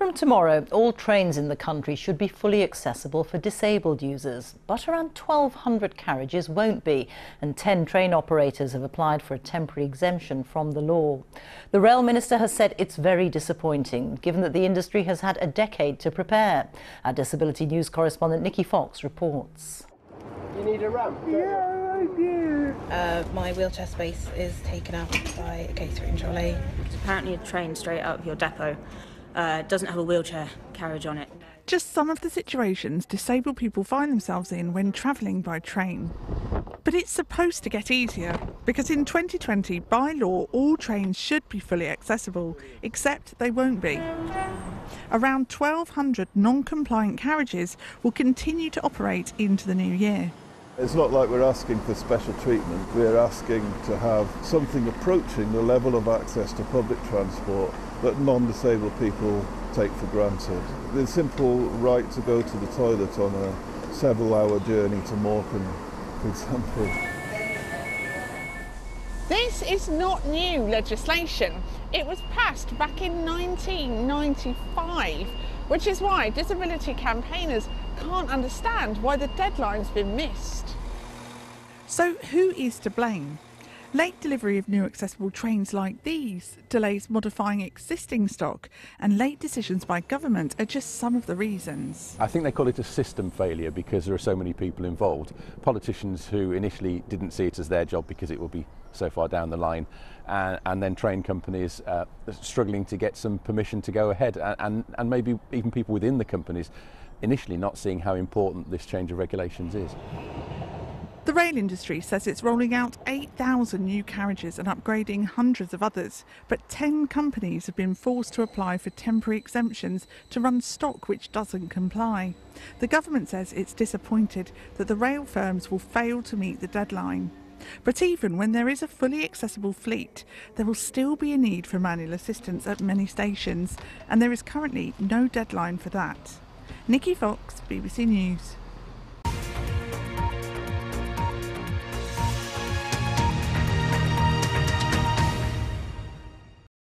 From tomorrow, all trains in the country should be fully accessible for disabled users, but around 1,200 carriages won't be, and 10 train operators have applied for a temporary exemption from the law. The Rail Minister has said it's very disappointing, given that the industry has had a decade to prepare. Our Disability News correspondent Nikki reports. You need a ramp? Yeah, I do. My wheelchair space is taken up by a catering trolley. It's apparently a train straight out of your depot. Doesn't have a wheelchair carriage on it. Just some of the situations disabled people find themselves in when travelling by train. But it's supposed to get easier, because in 2020, by law, all trains should be fully accessible, except they won't be. Around 1,200 non-compliant carriages will continue to operate into the new year. It's not like we're asking for special treatment, we're asking to have something approaching the level of access to public transport that non-disabled people take for granted. The simple right to go to the toilet on a several-hour journey to Morecambe, for example. This is not new legislation. It was passed back in 1995, which is why disability campaigners can't understand why the deadline's been missed. So who is to blame? Late delivery of new accessible trains like these, delays modifying existing stock, and late decisions by government are just some of the reasons. I think they call it a system failure because there are so many people involved. Politicians who initially didn't see it as their job because it will be so far down the line, and then train companies struggling to get some permission to go ahead, and maybe even people within the companies initially not seeing how important this change of regulations is. The rail industry says it's rolling out 8,000 new carriages and upgrading hundreds of others, but 10 companies have been forced to apply for temporary exemptions to run stock which doesn't comply. The government says it's disappointed that the rail firms will fail to meet the deadline. But even when there is a fully accessible fleet, there will still be a need for manual assistance at many stations, and there is currently no deadline for that. Nikki, BBC News.